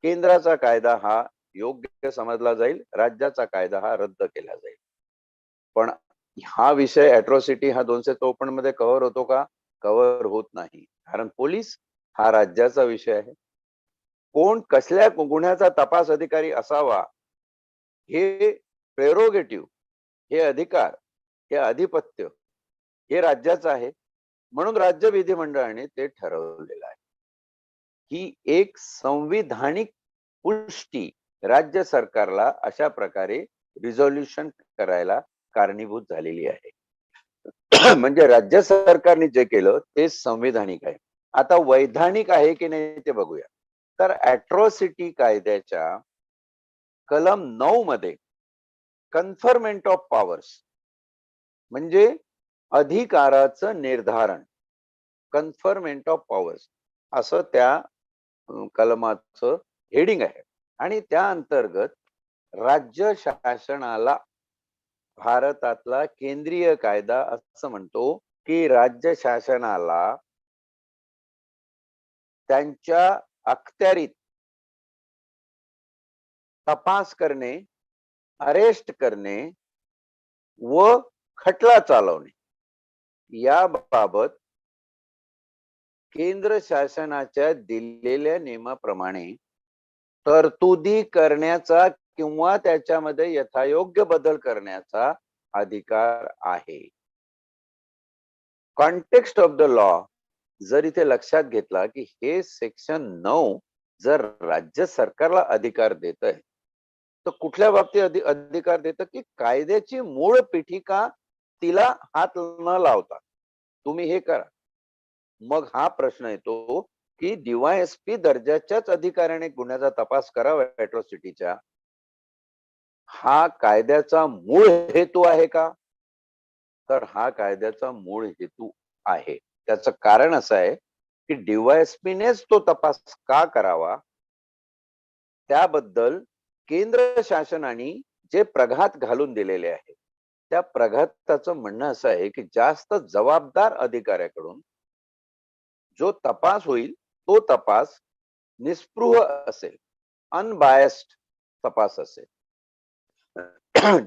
केंद्राचा कायदा हा योग्य समजला जाईल, राज्याचा कायदा हा रद्द केला जाईल. पण हा विषय अॅट्रॉसिटी हा 254 मध्ये कव्हर होतो का? कव्हर होत नाही. कारण पोलीस हा राज्याचा विषय आहे. कोण कसल्या गुन्ह्याचा तपास अधिकारी असावा हे प्रेरोगेटिव्ह, हे अधिकार, हे अधिपत्य हे राज्याचं आहे. म्हणून राज्य विधिमंडळाने ते ठरवलेलं आहे. ही एक संविधानिक पुष्टी राज्य सरकारला अशा प्रकारे रिझोल्युशन करायला कारणीभूत झालेली आहे. म्हणजे राज्य सरकारने जे केलं ते संविधानिक आहे. आता वैधानिक आहे की नाही ते बघूया. तर अॅट्रॉसिटी कायद्याच्या कलम 9 मध्ये कन्फरमेंट ऑफ पॉवर्स म्हणजे अधिकाराचं निर्धारण, कन्फरमेंट ऑफ पॉवर्स असं त्या कलमाचं हेडिंग आहे आणि त्या अंतर्गत राज्य शासनाला भारतातला केंद्रीय कायदा असं म्हणतो की राज्य शासनाला त्यांच्या अखत्यारीत तपास करणे, अरेस्ट करणे व खटला चालवणे याबाबत केंद्र शासनाच्या दिलेल्या नियमाप्रमाणे तरतुदी करण्याचा किंवा त्याच्यामध्ये यथायोग्य बदल करण्याचा अधिकार आहे. कॉन्टेक्स्ट ऑफ द लॉ जर इथे लक्षात घेतला की हे सेक्शन 9 जर राज्य सरकारला अधिकार देत आहे तर कुठल्या बाबतीत अधिकार देतं की कायद्याची मूळ पीठिका तिला हात न लावता तुम्ही हे करा. मग हा प्रश्न येतो की डीवायएसपी दर्जाच्याच अधिकाऱ्याने गुन्ह्याचा तपास करावा अॅट्रॉसिटीच्या, हा कायद्याचा मूळ हेतू आहे का? तर हा कायद्याचा मूळ हेतू आहे. त्याचं कारण असं आहे की डीवायएसपीनेच तो तपास का करावा त्याबद्दल केंद्र शासनाने जे प्रघात घालून दिलेले आहे त्या प्रघाताचं म्हणणं असं आहे की जास्त जबाबदार अधिकाऱ्याकडून जो तपास होईल तो तपास निस्पृह असेल, अनबायस्ड तपास असेल,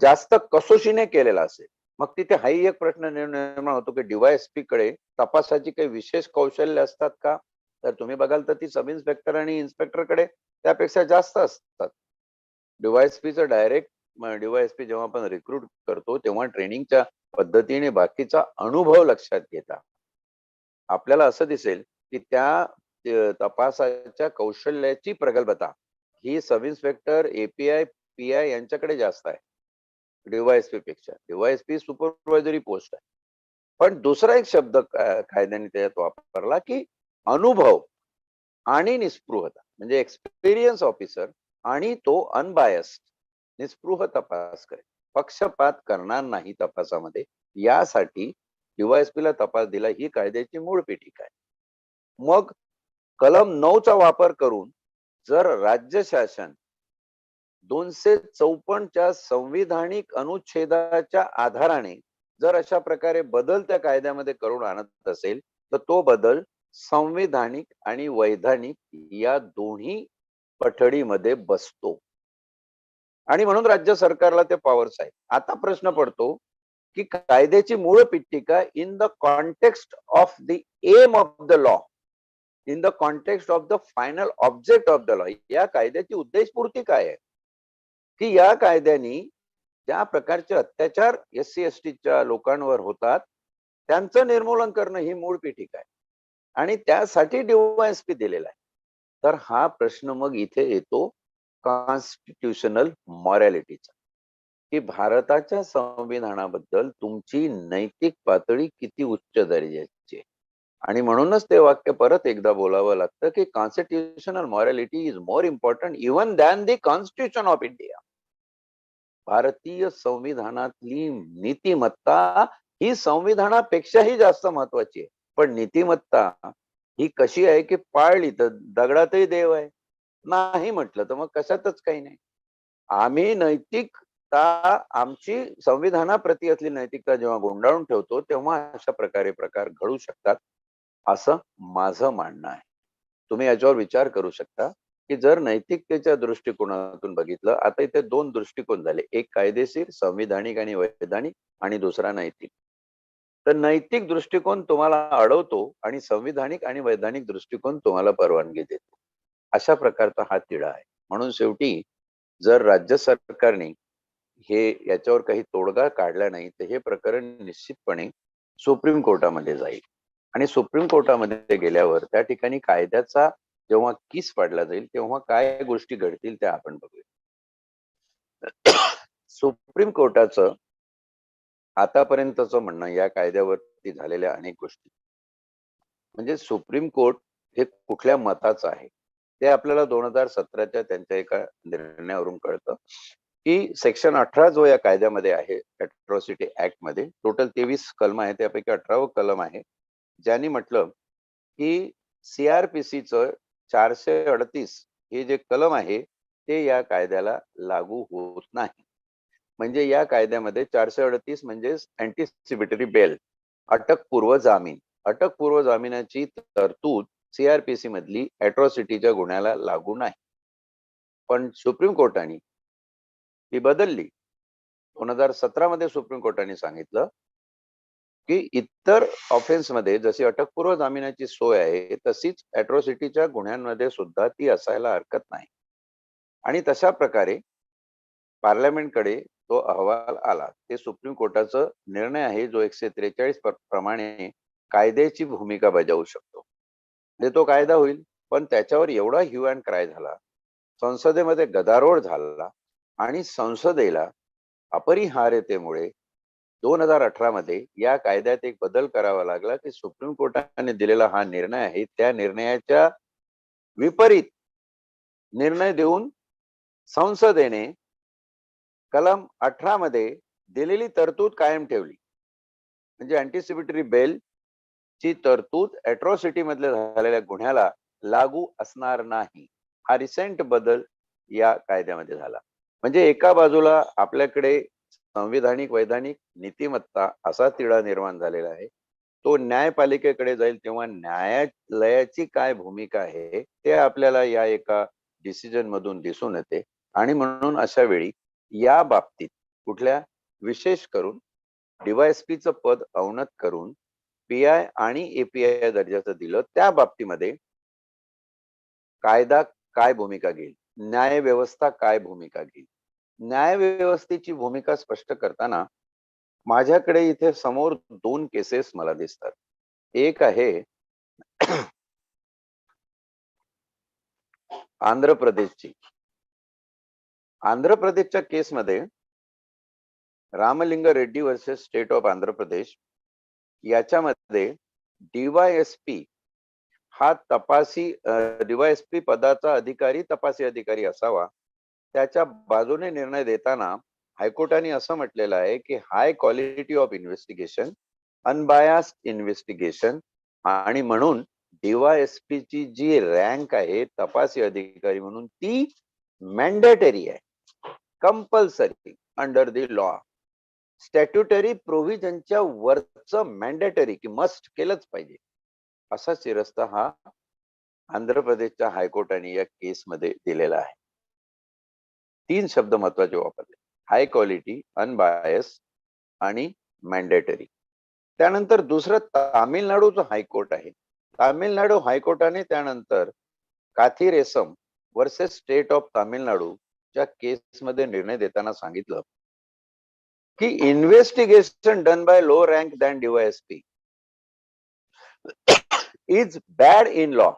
जास्त कसोशीने केलेला असेल. मग तिथे हाही एक प्रश्न निर्माण होतो की डीवायएसपी कडे तपासाची काही विशेष कौशल्य असतात का? तर तुम्ही बघाल तर ती सब इन्स्पेक्टर आणि इन्स्पेक्टर कडे त्यापेक्षा जास्त असतात. डीवायएसपीचं डायरेक्ट डीवायएसपी जेव्हा आपण रिक्रूट करतो तेव्हा ट्रेनिंगच्या पद्धतीने बाकीचा अनुभव लक्षात घेता आपल्याला असं दिसेल की त्या तपासाच्या कौशल्याची प्रगल्भता ही सब इन्स्पेक्टर, एपीआय, पीआय यांच्याकडे जास्त आहे डीवायएसपी पेक्षा. डीवायएसपी सुपरवायझरी पोस्ट आहे. पण दुसरा एक शब्द कायद्याने त्याच्यात वापरला की अनुभव आणि निस्पृहता, म्हणजे एक्सपिरियन्स ऑफिसर आणि तो अनबायस्ड निस्पृह तपास करेल, पक्षपात करणार नाही तपासामध्ये. यासाठी डीवायएसपीला तपास दिला ही कायद्याची मूळ पीठिका आहे. मग कलम 9 चा वापर करून जर राज्य शासन 254 च्या संविधानिक अनुच्छेदाच्या आधाराने जर अशा प्रकारे बदल त्या कायद्यामध्ये करून आणत असेल तर तो बदल संविधानिक आणि वैधानिक या दोन्ही पठडीमध्ये बसतो आणि म्हणून राज्य सरकारला ते पॉवर्स आहेत. आता प्रश्न पडतो की कायद्याची मूळ पीठिका in the context of the aim of the law, in the context of the final object of the law, या कायद्याची उद्देशपूर्ती काय आहे की या कायद्याने ज्या प्रकारचे अत्याचार एससी एसटीच्या लोकांवर होतात त्यांचं निर्मूलन करणं ही मूळ पीठिका आहे आणि त्यासाठी डीवायएसपी दिलेला आहे. तर हा प्रश्न मग इथे येतो कॉन्स्टिट्यूशनल मॉरॅलिटीचा की भारताच्या संविधानाबद्दल तुमची नैतिक पातळी किती उच्च दर्जाची आहे. आणि म्हणूनच ते वाक्य परत एकदा बोलावं लागतं की constitutional morality is more important even than the constitution of India. भारतीय संविधानातली नीतिमत्ता ही संविधानापेक्षाही जास्त महत्वाची आहे. पण नीतिमत्ता ही कशी आहे की पाळली तर दगडातही देव आहे, नाही म्हटलं तर मग कशातच काही नाही. आम्ही नैतिकता आमची संविधानाप्रती असली नैतिकता जेव्हा गुंडाळून ठेवतो तेव्हा अशा प्रकारे प्रकार घडू शकतात असं माझं म्हणणं आहे. तुम्ही याच्यावर विचार करू शकता की जर नैतिकतेच्या दृष्टिकोनातून बघितलं, आता इथे दोन दृष्टिकोन झाले, एक कायदेशीर संविधानिक आणि वैधानिक आणि दुसरा नैतिक. तर नैतिक दृष्टिकोन तुम्हाला अडवतो आणि संविधानिक आणि वैधानिक दृष्टिकोन तुम्हाला परवानगी देतो. अशा प्रकारचा हा तिढा आहे. म्हणून शेवटी जर राज्य सरकारने हे याच्यावर काही तोडगा काढला नाही तर हे प्रकरण निश्चितपणे सुप्रीम कोर्टामध्ये जाईल आणि सुप्रीम कोर्टामध्ये गेल्यावर त्या ठिकाणी कायद्याचा जेव्हा किस पाडला जाईल तेव्हा काय गोष्टी घडतील त्या आपण बघूया. सुप्रीम कोर्टाचं आतापर्यंतचं म्हणणं या कायद्यावरती झालेल्या अनेक गोष्टी म्हणजे सुप्रीम कोर्ट हे कुठल्या मताचं आहे ते आपल्याला 2017च्या त्यांच्या एका निर्णयावरून कळतं की सेक्शन 18 जो या कायद्यामध्ये आहे अॅट्रॉसिटी ऍक्ट मध्ये टोटल 23 कलम आहे त्यापैकी 18वं कलम आहे ज्यांनी म्हटलं की सीआरपीसीचं 438 हे जे कलम आहे ते या कायद्याला लागू होत नाही. म्हणजे या कायद्यामध्ये 438 म्हणजे अँटिसिपेटरी बेल, अटकपूर्व जामीन. अटकपूर्व जामिनाची तरतूद सीआरपीसी मधली अॅट्रॉसिटीच्या गुन्ह्याला लागू नाही. पण सुप्रीम कोर्टाने ती बदलली. 2017 मध्ये सुप्रीम कोर्टाने सांगितलं की इतर ऑफेन्स मध्ये जशी अटकपूर्व जामिनाची सोय आहे तशीच अॅट्रॉसिटीच्या गुन्ह्यांमध्ये सुद्धा ती असायला हरकत नाही. आणि तशा प्रकारे पार्लमेंटकडे तो अहवाल आला. ते सुप्रीम कोर्टाचा निर्णय आहे जो 143 प्रमाणे कायद्याची भूमिका बजावू शकतो. म्हणजे तो कायदा होईल, पण त्याच्यावर एवढा ह्यू अँड क्राय झाला, संसदेमध्ये गदारोळ झाला आणि संसदेला अपरिहार्यतेमुळे 2018 मध्ये या कायद्यात एक बदल करावा लागला की सुप्रीम कोर्टाने दिलेला हा निर्णय आहे त्या निर्णयाच्या विपरीत निर्णय देऊन संसदेने कलम 18 मध्ये दिलेली तरतूद कायम ठेवली. म्हणजे अँटिसिपेटरी बेल ची तरतूद अॅट्रॉसिटी मधल्या झालेल्या गुन्ह्याला लागू असणार नाही. हा रिसेंट बदल या कायद्यामध्ये झाला. म्हणजे एका बाजूला आपल्याकडे संविधानिक वैधानिक नीतिमत्ता असा तिढा निर्माण झालेला आहे. तो न्यायपालिकेकडे जाईल तेव्हा न्यायालयाची काय भूमिका आहे ते आपल्याला या एका डिसिजन मधून दिसून येते. आणि म्हणून अशा वेळी या बाबतीत कुठल्या विशेष करून डीवायएसपीचं पद अवनत करून पीआय आणि एपीआय दर्जाचं दिलं, त्या बाबतीमध्ये कायदा काय भूमिका घेईल, न्याय व्यवस्था काय भूमिका घेईल. न्याय व्यवस्थेची भूमिका स्पष्ट करताना माझ्याकडे इथे समोर 2 केसेस मला दिसतात. एक आहे आंध्र प्रदेशची. आंध्र प्रदेशच्या केसमध्ये Ramling Reddy versus state of Andhra Pradesh याच्यामध्ये डीवायएसपी हा डीवायएसपी पदाचा अधिकारी तपासी अधिकारी असावा. त्याच्या बाजूने निर्णय देताना हायकोर्टाने असं म्हटलेलं आहे की high quality of investigation, unbiased investigation आणि म्हणून डीवायएसपी ची जी रँक आहे तपासी अधिकारी म्हणून ती मॅन्डेटरी आहे, compulsory under the law. Statutory प्रोव्हिजनच्या वरचं मॅन्डेटरी की मस्ट केलंच पाहिजे असा शिरस्ता हा आंध्र प्रदेशच्या हायकोर्टाने या केसमध्ये दिलेला आहे. 3 शब्द महत्वाचे वापरले: हाय क्वालिटी, अनबायस आणि मॅन्डेटरी. त्यानंतर दुसरं तामिळनाडूचं हायकोर्ट आहे. तामिळनाडू हायकोर्टाने त्यानंतर काथिरेसम वर्सेस स्टेट ऑफ तामिळनाडूच्या केसमध्ये निर्णय देताना सांगितलं की investigation done by low rank than DYSP is bad in law,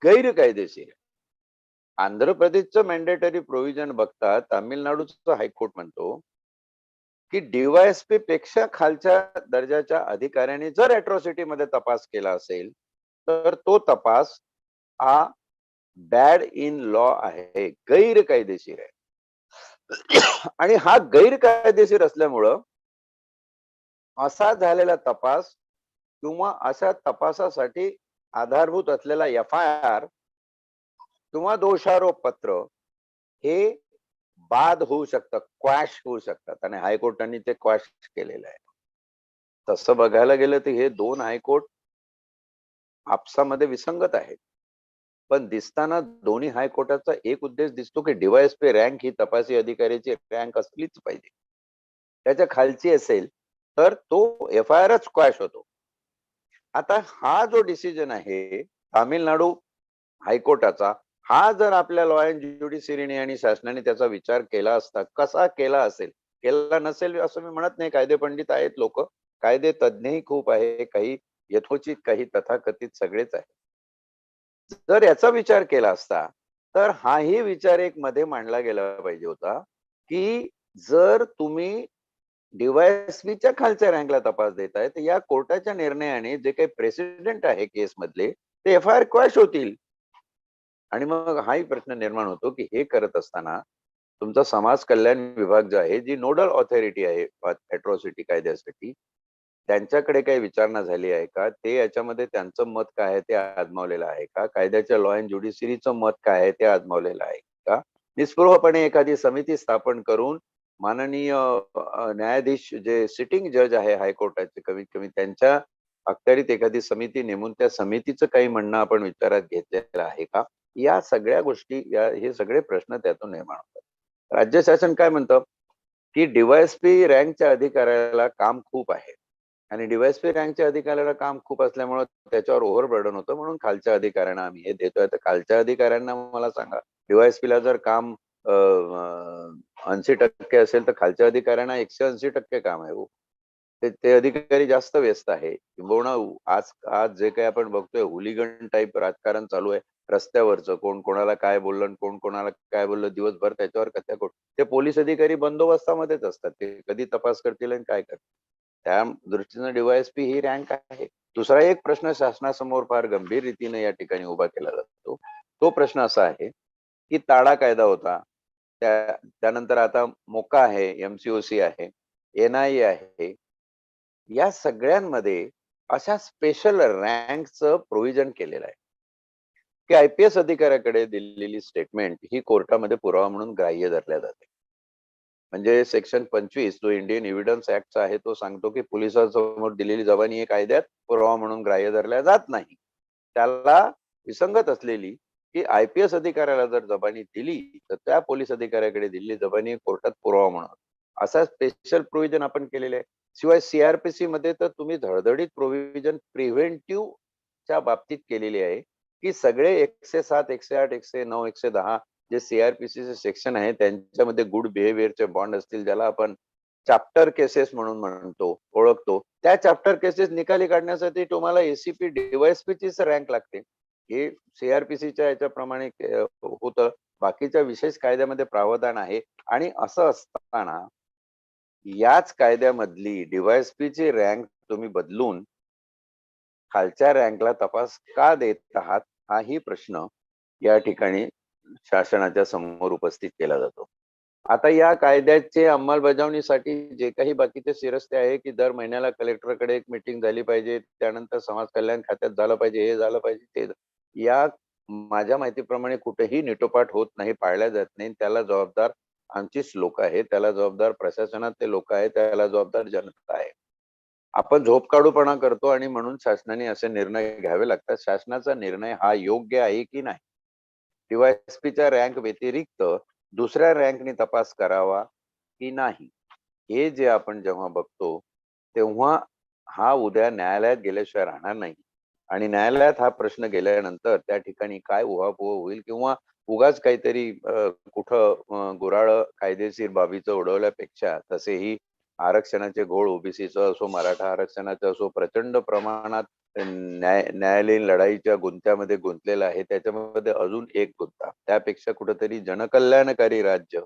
गैरकायदेशीर. आंध्र प्रदेशचं मॅन्डेटरी प्रोव्हिजन बघता तामिळनाडूचं हायकोर्ट म्हणतो की डीवायएसपी पेक्षा खालच्या दर्जाच्या अधिकाऱ्याने जर अॅट्रॉसिटी मध्ये तपास केला असेल तर तो तपास हा बॅड इन लॉ आहे, गैरकायदेशीर आहे. आणि हा गैरकायदेशीर असल्यामुळं असा झालेला तपास किंवा अशा तपासासाठी आधारभूत असलेला एफआयआर किंवा दोषारोप पत्र हे बाद होऊ शकतं, क्वॅश होऊ शकतात. आणि हायकोर्टाने ते क्वॅश केलेलं आहे. तसं बघायला गेलं तर हे 2 हायकोर्ट आपसामध्ये विसंगत आहेत. पण दिसताना दोन्ही हायकोर्टाचा एक उद्देश दिसतो की डीवायएसपी रँक ही तपासी अधिकाऱ्याची रँक असलीच पाहिजे. त्याच्या खालची असेल तर तो एफआयआरच क्वॅश होतो. आता हा जो डिसिजन आहे तामिळनाडू हायकोर्टाचा, हा जर आपल्या लॉ अँड ज्युडिशियरीने आणि शासनाने त्याचा विचार केला असता, कसा केला असेल, केला नसेल असं मी म्हणत नाही. कायदे पंडित आहेत लोक, कायदे तज्ञही खूप आहे, काही यथोचित काही तथाकथित सगळेच आहे. जर याचा विचार केला असता तर हाही विचार एक मध्ये मांडला गेला पाहिजे होता की जर तुम्ही डीवायएसपीच्या खालच्या रँकला तपास देताय तर या कोर्टाच्या निर्णयाने जे काही प्रेसिडेंट आहे केस मधले ते एफआयआर क्वॅश होतील. आणि मग हाही प्रश्न निर्माण होतो की हे करत असताना तुमचा समाज कल्याण विभाग जो आहे, जी नोडल ऑथॉरिटी आहे अॅट्रॉसिटी कायद्यासाठी, त्यांच्याकडे काही विचारणा झाली आहे का? ते याच्यामध्ये त्यांचं मत काय आहे ते आजमावलेलं आहे का? कायद्याच्या लॉ अँड ज्युडिशरीचं मत काय आहे ते आजमावलेलं आहे का? निस्पृहपणे एखादी समिती स्थापन करून माननीय न्यायाधीश जे सिटिंग जज आहे हायकोर्टाचे कमीत कमी त्यांच्या अखत्यारीत एखादी समिती नेमून त्या समितीचं काही म्हणणं आपण विचारात घेतलेलं आहे का? या सगळ्या गोष्टी हे सगळे प्रश्न त्यातून निर्माण होतात. राज्य शासन काय म्हणतं, की डीवायएसपी रँकच्या अधिकाऱ्याला काम खूप आहे आणि डीवायएसपी रँकच्या अधिकाऱ्याला काम खूप असल्यामुळे त्याच्यावर ओव्हरबर्डन होतं म्हणून खालच्या अधिकाऱ्यांना आम्ही हे देतोय. तर खालच्या अधिकाऱ्यांना मला सांगा, डीवायएसपीला जर काम 80% असेल तर खालच्या अधिकाऱ्यांना 180% काम आहे हो. ते अधिकारी जास्त व्यस्त आहे. किंबहुना आज आज जे काही आपण बघतोय हुलिगन टाइप राजकारण चालू आहे रस्त्यावरचं. कोण कोणाला काय बोललं आणि कोण कोणाला काय बोललं दिवसभर त्याच्यावर कथ्या ते पोलीस अधिकारी बंदोबस्तामध्येच असतात. ते कधी तपास करतील आणि काय करतील. त्या दृष्टीनं डीवायएसपी ही रँक आहे. दुसरा एक प्रश्न शासनासमोर फार गंभीर रीतीने या ठिकाणी उभा केला जातो. तो प्रश्न असा आहे, की ताडा कायदा होता. त्यानंतर आता मोका आहे, एमसीओसी आहे, एनआयए आहे. या सगळ्यांमध्ये अशा स्पेशल रँकचं प्रोव्हिजन केलेलं आहे, की आय-पी-एस अधिकाऱ्याकडे दिलेली स्टेटमेंट ही कोर्टामध्ये पुरावा म्हणून ग्राह्य धरल्या जाते. म्हणजे सेक्शन 25 जो इंडियन एव्हिडन्स ऍक्टचा आहे तो सांगतो, की पोलिसांसमोर दिलेली जबानी हे कायद्यात पुरावा म्हणून ग्राह्य धरल्या जात नाही. त्याला विसंगत असलेली, की आय-पी-एस अधिकाऱ्याला जर जबानी दिली, तर त्या पोलीस अधिकाऱ्याकडे दिलेली जबानी कोर्टात पुरावा म्हणून. असा स्पेशल प्रोव्हिजन आपण केलेले आहे. शिवाय सी मध्ये तर तुम्ही धडधडीत प्रोव्हिजन प्रिव्हेंटिव्हच्या बाबतीत केलेली आहे, की सगळे 107, 108, 109, 110 जे सीआरपीसीचे सेक्शन आहे त्यांच्यामध्ये गुड बिहेवियरचे बॉन्ड असतील ज्याला आपण चॅप्टर केसेस म्हणून म्हणतो, ओळखतो. त्या चॅप्टर केसेस निकाली काढण्यासाठी तुम्हाला एसीपी डीवायएसपीचीच रँक लागते. हे सीआरपीसीच्या याच्याप्रमाणे होतं. बाकीच्या विशेष कायद्यामध्ये प्रावधान आहे आणि असं असताना याच कायद्यामधली डीवायएसपीची रँक तुम्ही बदलून खालच्या रँकला तपास का देत आहात हाही प्रश्न या ठिकाणी शासनाच्या समोर उपस्थित केला जातो. आता या कायद्याचे अंमलबजावणीसाठी जे काही बाकीचे शिरस्ते आहे, की दर महिन्याला कलेक्टरकडे एक मीटिंग झाली पाहिजे, त्यानंतर समाज कल्याण खात्यात झालं पाहिजे, हे झालं पाहिजे, ते या माझ्या माहितीप्रमाणे कुठेही निटोपाट होत नाही, पाळल्या जात नाही. त्याला जबाबदार आमचीच लोक आहेत, त्याला जबाबदार प्रशासनात ते लोक आहेत, त्याला जबाबदार जनता आहे. आपण झोपकाढूपणा करतो आणि म्हणून शासनाने असे निर्णय घ्यावे लागतात. शासनाचा निर्णय हा योग्य आहे की नाही? डीवायएसपीच्या रँक व्यतिरिक्त दुसऱ्या रँकने तपास करावा की नाही? हे जे आपण जेव्हा बघतो, तेव्हा हा उद्या न्यायालयात गेल्याशिवाय राहणार नाही. आणि न्यायालयात हा प्रश्न गेल्यानंतर त्या ठिकाणी काय उहापोह होईल किंवा उगाच काहीतरी कुठं गुऱ्हाळ कायदेशीर बाबीचं उडवल्यापेक्षा तसेही आरक्षणाचे घोळ ओबीसीचं असो, मराठा आरक्षणाचं असो, प्रचंड प्रमाणात न्यायालयीन लढाईच्या गुंत्यामध्ये गुंतलेला आहे. त्याच्यामध्ये अजून एक गुंता. त्यापेक्षा कुठेतरी जनकल्याणकारी राज्य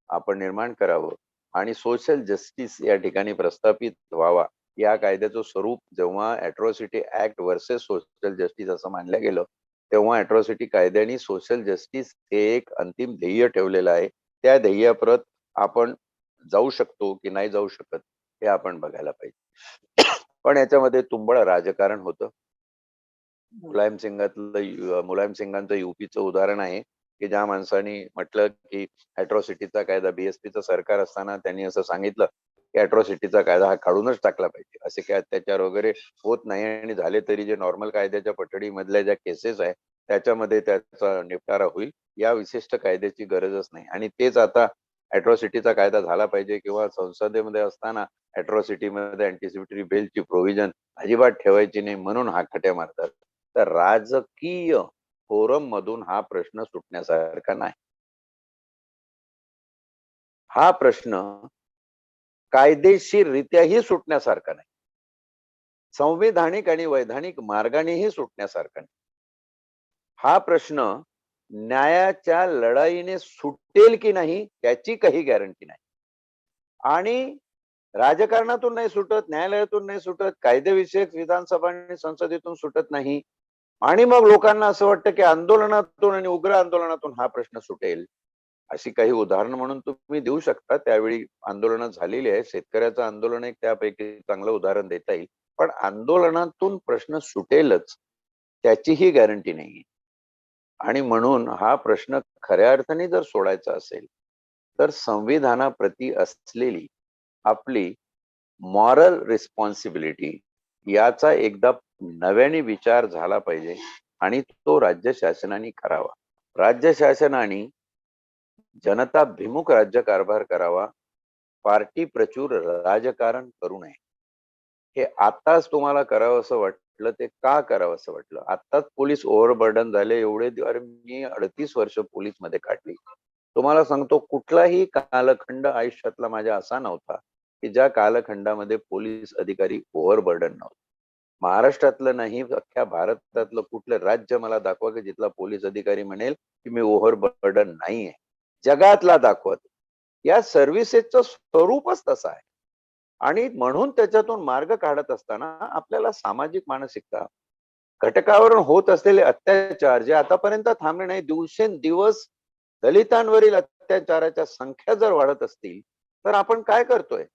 आपण निर्माण करावं आणि सोशल जस्टिस या ठिकाणी प्रस्थापित व्हावा. या कायद्याचं स्वरूप जेव्हा atrocity act versus social justice असं मानलं गेलं, तेव्हा अॅट्रॉसिटी कायद्याने सोशल जस्टिस हे एक अंतिम ध्येय ठेवलेलं आहे. त्या ध्येयाप्रत आपण जाऊ शकतो की नाही जाऊ शकत हे आपण बघायला पाहिजे. पण याच्यामध्ये तुंबळ राजकारण होतं. मुलायम सिंगांचं युपीचं उदाहरण आहे, की ज्या माणसाने म्हटलं, की अॅट्रॉसिटीचा कायदा बीएसपीचं सरकार असताना त्यांनी असं सांगितलं, की अॅट्रॉसिटीचा कायदा हा काढूनच टाकला पाहिजे. असे काही अत्याचार वगैरे होत नाही आणि झाले तरी जे नॉर्मल कायद्याच्या पठडीमधल्या ज्या केसेस आहे, त्याच्यामध्ये त्याचा निपटारा होईल. या विशिष्ट कायद्याची गरजच नाही आणि तेच आता अॅट्रॉसिटीचा कायदा झाला पाहिजे किंवा संसदेमध्ये असताना अॅट्रॉसिटीमध्ये अँटिसिपेटरी बेलची प्रोव्हिजन अजिबात ठेवायची नाही म्हणून हा खट्या मारतात. तर राजकीय फोरम मधून हा प्रश्न सुटण्यासारखा नाही. हा प्रश्न कायदेशीररित्याही सुटण्यासारखा नाही. संविधानिक आणि वैधानिक मार्गानेही सुटण्यासारखा नाही. हा प्रश्न न्यायाच्या लढाईने सुटेल की नाही त्याची काही गॅरंटी नाही. आणि राजकारणातून नाही सुटत, न्यायालयातून नाही सुटत, कायदेविषयक विधानसभा आणि संसदेतून सुटत नाही. आणि मग लोकांना असं वाटतं की आंदोलनातून आणि उग्र आंदोलनातून हा प्रश्न सुटेल. अशी काही उदाहरणं म्हणून तुम्ही देऊ शकता. त्यावेळी आंदोलनं झालेली आहे. शेतकऱ्याचं आंदोलन एक त्यापैकी चांगलं उदाहरण देता येईल. पण आंदोलनातून प्रश्न सुटेलच त्याचीही गॅरंटी नाहीये. आणि म्हणून हा प्रश्न खऱ्या अर्थाने जर सोडायचा असेल, तर संविधानाप्रती असलेली आपली मॉरल रिस्पॉन्सिबिलिटी याचा एकदा नव्याने विचार झाला पाहिजे आणि तो राज्य शासनाने करावा. राज्य शासनाने जनताभिमुख राज्यकारभार करावा. पार्टी प्रचूर राजकारण करू नये. हे आताच तुम्हाला करावं असं वाटलं ते का करावं असं वाटलं? आताच पोलीस ओव्हरबर्डन झाले एवढे अरे मी 38 वर्ष पोलीसमध्ये काढली. तुम्हाला सांगतो कुठलाही कालखंड आयुष्यातला माझ्या असा नव्हता, की ज्या कालखंडामध्ये पोलीस अधिकारी ओव्हरबर्डन नव्हते. महाराष्ट्रातलं नाही अख्ख्या भारतातलं कुठलं राज्य मला दाखवा की जिथला पोलीस अधिकारी म्हणेल की मी ओव्हरबर्डन नाहीये. जगातला दाखवत. या सर्व्हिसेसचं स्वरूपच तसं आहे. आणि म्हणून त्याच्यातून मार्ग काढत असताना आपल्याला सामाजिक मानसिकता, घटकावर होत असलेले अत्याचार जे आतापर्यंत थांबले नाही, दिवसेंदिवस दलितांवरील अत्याचाराच्या संख्या जर वाढत असतील, तर आपण काय करतोय?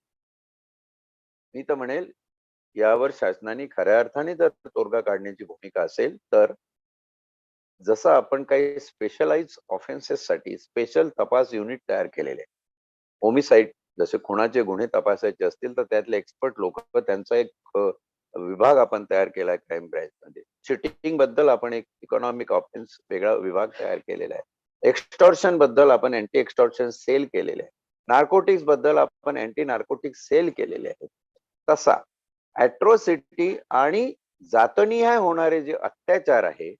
मी तर म्हणेल यावर शासनाने खऱ्या अर्थाने जर तोडगा काढण्याची भूमिका असेल, तर जसं आपण काही स्पेशलाइज ऑफेन्सेस साठी स्पेशल तपास युनिट तयार केलेले आहे. होमिसाइड जसे खुनाचे गुन्हे तपासायचे असतील तर त्यातले एक्सपर्ट लोक त्यांचा एक विभाग आपण तयार केलाय क्राईम ब्रँच मध्ये. चिटिंग बद्दल आपण एक इकॉनॉमिक ऑफेन्स वेगळा विभाग तयार केलेला आहे. एक्स्टॉर्शन बद्दल आपण अँटी एक्स्टॉर्शन सेल केलेले आहे. नार्कोटिक्स बद्दल आपण अँटी नार्कोटिक्स सेल केलेले आहे. तसा ऍट्रॉसिटी आणि जातनिहाय होणारे जे अत्याचार आहे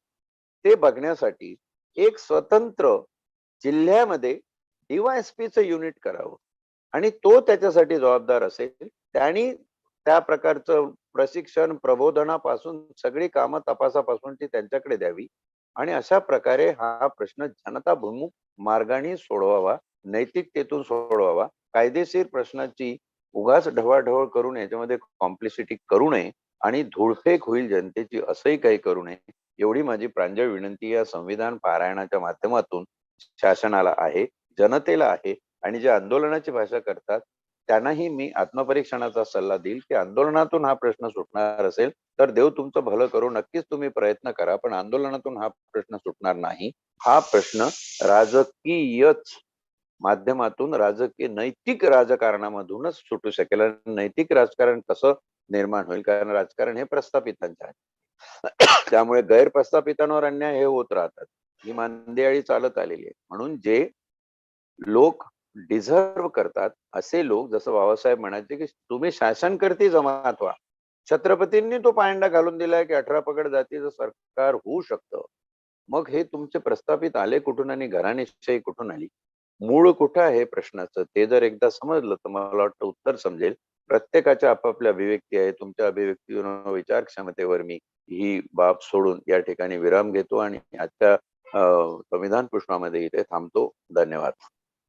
ते बघण्यासाठी एक स्वतंत्र जिल्ह्यामध्ये डीवायएसपीचं युनिट करावं आणि तो त्याच्यासाठी जबाबदार असेल. त्यांनी त्या प्रकारचं प्रशिक्षण प्रबोधनापासून सगळी कामं तपासापासून ती त्यांच्याकडे द्यावी आणि अशा प्रकारे हा प्रश्न जनताभिमुख मार्गाने सोडवावा, नैतिकतेतून सोडवावा. कायदेशीर प्रश्नाची उगाच ढवळाढवळ करून याच्यामध्ये कॉम्प्लिसिटी करू नये आणि धूळफेक होईल जनतेची असंही काही करू नये. एवढी माझी प्रांजळ विनंती या संविधान पारायणाच्या माध्यमातून शासनाला आहे, जनतेला आहे आणि जे आंदोलनाची भाषा करतात त्यांनाही मी आत्मपरीक्षणाचा सल्ला देईल की आंदोलनातून हा प्रश्न सुटणार असेल तर देव तुमचं भलं करू, नक्कीच तुम्ही प्रयत्न करा, पण आंदोलनातून हा प्रश्न सुटणार नाही. हा प्रश्न राजकीयच माध्यमातून राजकीय नैतिक राजकारणामधूनच सुटू शकेल. नैतिक राजकारण कसं निर्माण होईल? कारण राजकारण हे प्रस्थापितांचे आहे. त्यामुळे गैरप्रस्थापितांवर अन्याय हे होत राहतात. ही मांदियाळी चालत आलेली आहे. म्हणून जे लोक डिझर्व करतात असे लोक, जसं बाबासाहेब म्हणायचे की तुम्ही शासनकर्ती जमात व्हा. छत्रपतींनी तो पायंडा घालून दिलाय की 18 पगड जातीचं सरकार होऊ शकतं. मग हे तुमचे प्रस्थापित आले कुठून आणि घराणेशाही कुठून आली? मूळ कुठं आहे प्रश्नाचं ते जर एकदा समजलं तर मला वाटतं उत्तर समजेल. प्रत्येकाच्या आपापल्या अभिव्यक्ती आहे. तुमच्या अभिव्यक्तीवर विचार क्षमतेवर मी ही बाब सोडून या ठिकाणी विराम घेतो आणि आजच्या संविधान पुष्पामध्ये इथे थांबतो. धन्यवाद.